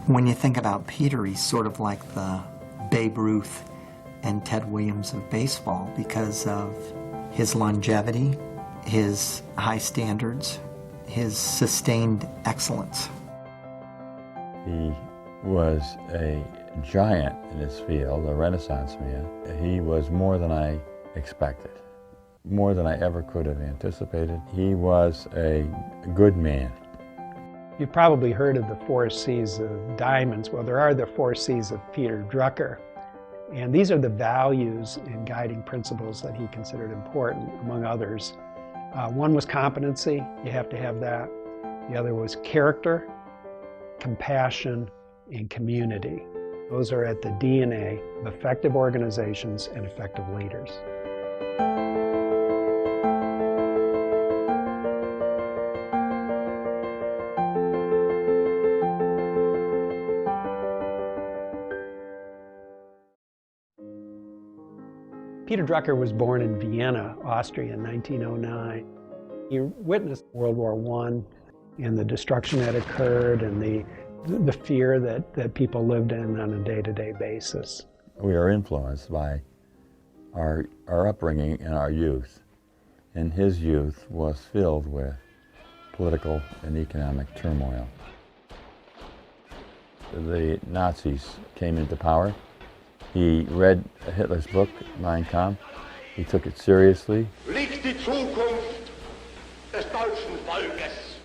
When you think about Peter, he's sort of like the Babe Ruth and Ted Williams of baseball because of his longevity, his high standards, his sustained excellence. He was a giant in his field, a Renaissance man. He was more than I expected, more than I ever could have anticipated. He was a good man. You've probably heard of the 4 C's of diamonds. Well, there are the 4 C's of Peter Drucker. And these are the values and guiding principles that he considered important, among others. One was competency, you have to have that. The other was character, compassion, and community. Those are at the DNA of effective organizations and effective leaders. Peter Drucker was born in Vienna, Austria in 1909. He witnessed World War I and the destruction that occurred and the fear that people lived in on a day-to-day basis. We are influenced by our upbringing and our youth. And his youth was filled with political and economic turmoil. The Nazis came into power. He read Hitler's book, Mein Kampf. He took it seriously. Liegt die Zukunft des deutschen Volkes.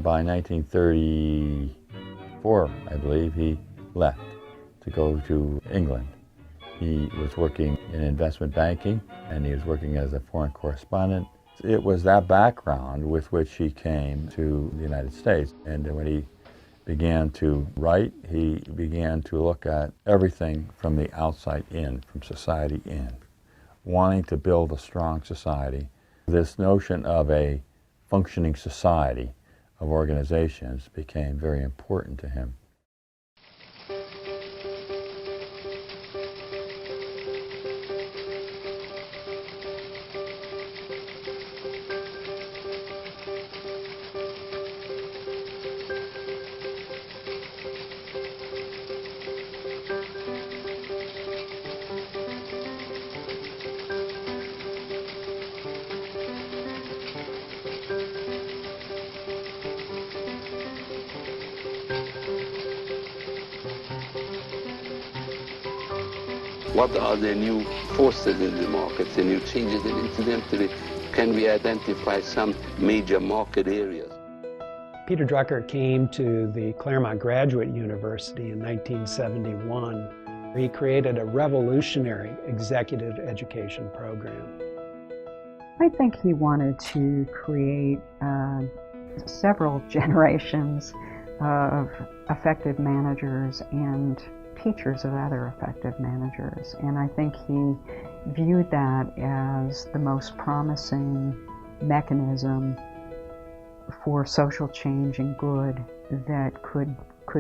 By 1934, I believe, he left to go to England. He was working in investment banking, and he was working as a foreign correspondent. It was that background with which he came to the United States. And when he began to write, he began to look at everything from the outside in, from society in, wanting to build a strong society. This notion of a functioning society of organizations became very important to him. What are the new forces in the market, the new changes, and incidentally, can we identify some major market areas? Peter Drucker came to the Claremont Graduate University in 1971. He created a revolutionary executive education program. I think he wanted to create several generations of effective managers and teachers of other effective managers. And I think he viewed that as the most promising mechanism for social change and good that could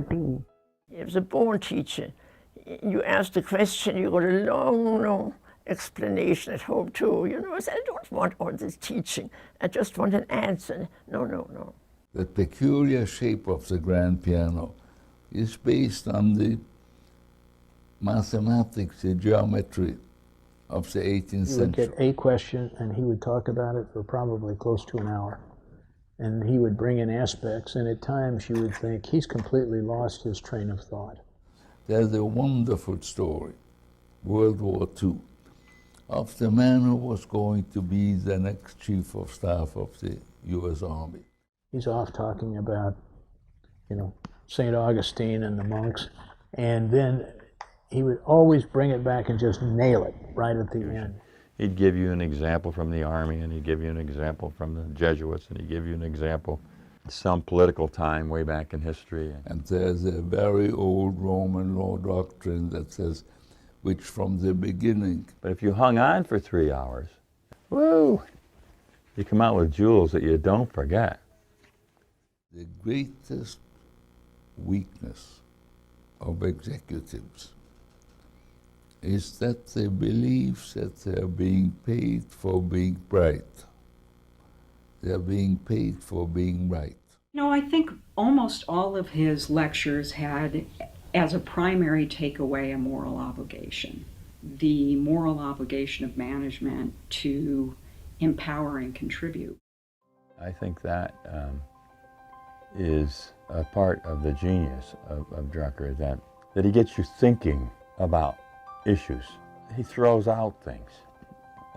be. He was a born teacher. You asked a question, you got a long explanation at home too. You know, I said, I don't want all this teaching. I just want an answer. No. The peculiar shape of the grand piano is based on the mathematics, the geometry of the 18th century. You would get a question and he would talk about it for probably close to an hour. And he would bring in aspects, and at times you would think he's completely lost his train of thought. There's a wonderful story, World War II, of the man who was going to be the next chief of staff of the U.S. Army. He's off talking about, St. Augustine and the monks, and then he would always bring it back and just nail it right at the end. He'd give you an example from the Army, and he'd give you an example from the Jesuits, and he'd give you an example some political time way back in history. And there's a very old Roman law doctrine that says, which from the beginning. But if you hung on for 3 hours, woo, you come out with jewels that you don't forget. The greatest weakness of executives is that they believe that they're being paid for being bright. They're being paid for being right. No, I think almost all of his lectures had as a primary takeaway a moral obligation. The moral obligation of management to empower and contribute. I think that is a part of the genius of Drucker, that he gets you thinking about issues. He throws out things,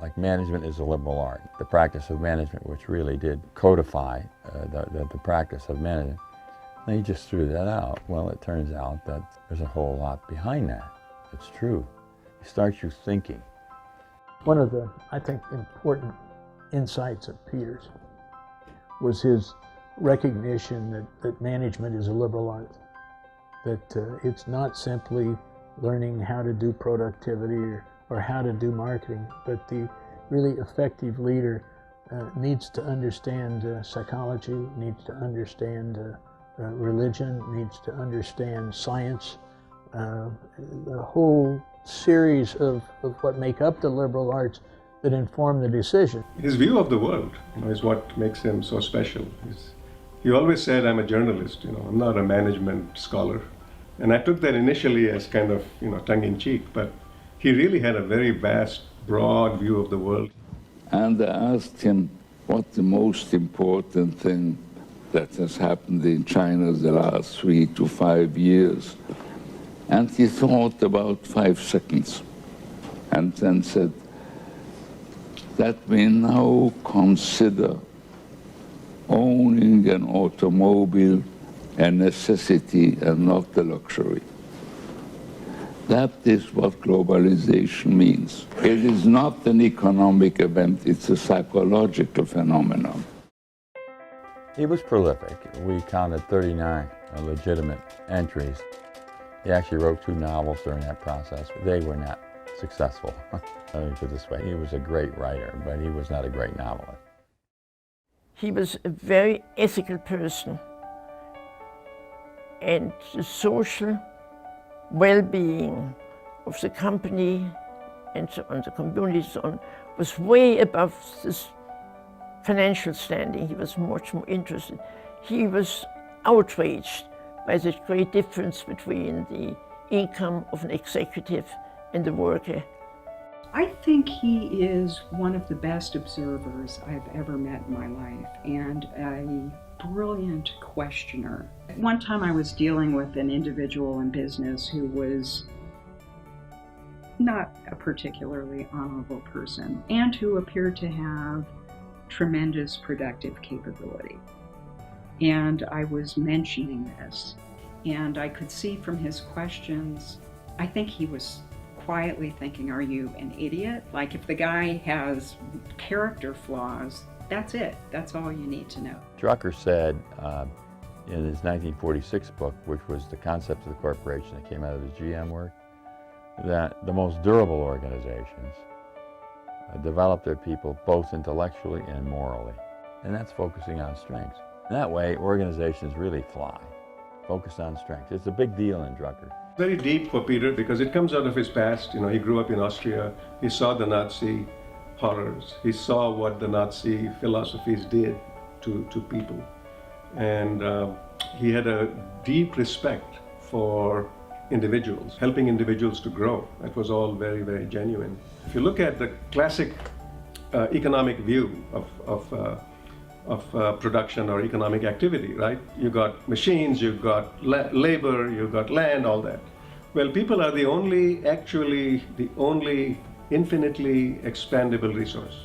like management is a liberal art, the practice of management, which really did codify the practice of management. And he just threw that out. Well, it turns out that there's a whole lot behind that. It's true. It starts you thinking. One of the, I think, important insights of Peter's was his recognition that management is a liberal art, that it's not simply learning how to do productivity or how to do marketing, but the really effective leader needs to understand psychology, needs to understand religion, needs to understand science, the whole series of what make up the liberal arts that inform the decision. His view of the world, is what makes him so special. He always said, I'm a journalist, I'm not a management scholar. And I took that initially as kind of, tongue-in-cheek, but he really had a very vast, broad view of the world. And I asked him what the most important thing that has happened in China the last 3 to 5 years. And he thought about 5 seconds and then said that we now consider owning an automobile a necessity and not a luxury. That is what globalization means. It is not an economic event, it's a psychological phenomenon. He was prolific. We counted 39 legitimate entries. He actually wrote 2 novels during that process. They were not successful. Let me put it this way, he was a great writer, but he was not a great novelist. He was a very ethical person, and the social well-being of the company and so on, the community so on, was way above this financial standing. He was much more interested. He was outraged by the great difference between the income of an executive and the worker. I think he is one of the best observers I've ever met in my life, and a brilliant questioner. One time I was dealing with an individual in business who was not a particularly honorable person and who appeared to have tremendous productive capability. And I was mentioning this, and I could see from his questions, I think he was quietly thinking, are you an idiot? Like, if the guy has character flaws, that's it. That's all you need to know. Drucker said in his 1946 book, which was The Concept of the Corporation that came out of his GM work, that the most durable organizations develop their people both intellectually and morally. And that's focusing on strengths. That way, organizations really fly, focused on strengths. It's a big deal in Drucker. Very deep for Peter because it comes out of his past. He grew up in Austria. He saw the Nazi horrors. He saw what the Nazi philosophies did to people. And he had a deep respect for individuals, helping individuals to grow. That was all very, very genuine. If you look at the classic economic view of production or economic activity, right? You got machines, you got labor, you got land, all that. Well, people are the only infinitely expandable resource.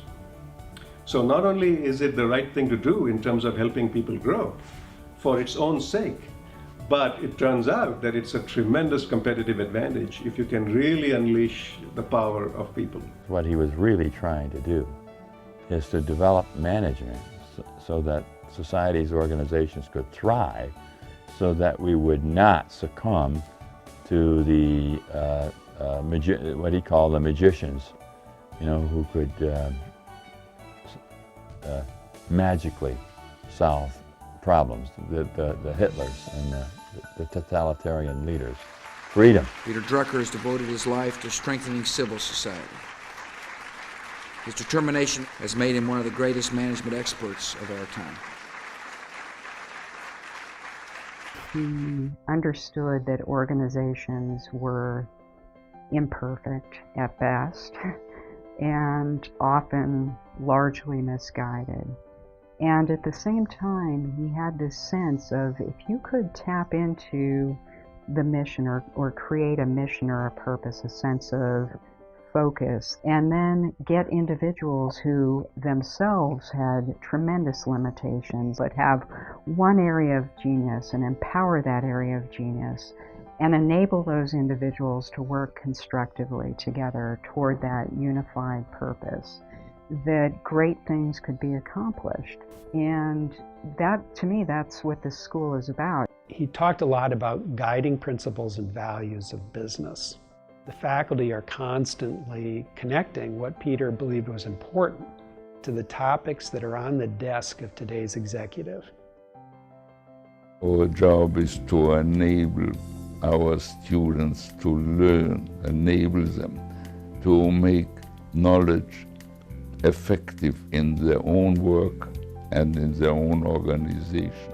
So not only is it the right thing to do in terms of helping people grow for its own sake, but it turns out that it's a tremendous competitive advantage if you can really unleash the power of people. What he was really trying to do is to develop management so that society's organizations could thrive, so that we would not succumb to the what he called the magicians, who could magically solve problems, the Hitlers and the totalitarian leaders. Freedom. Peter Drucker has devoted his life to strengthening civil society. His determination has made him one of the greatest management experts of our time. He understood that organizations were imperfect at best and often largely misguided. And at the same time, he had this sense of if you could tap into the mission or create a mission or a purpose, a sense of focus, and then get individuals who themselves had tremendous limitations but have one area of genius and empower that area of genius and enable those individuals to work constructively together toward that unified purpose, that great things could be accomplished. And that, to me, that's what this school is about. He talked a lot about guiding principles and values of business. The faculty are constantly connecting what Peter believed was important to the topics that are on the desk of today's executive. Our job is to enable our students to learn, enable them to make knowledge effective in their own work and in their own organization.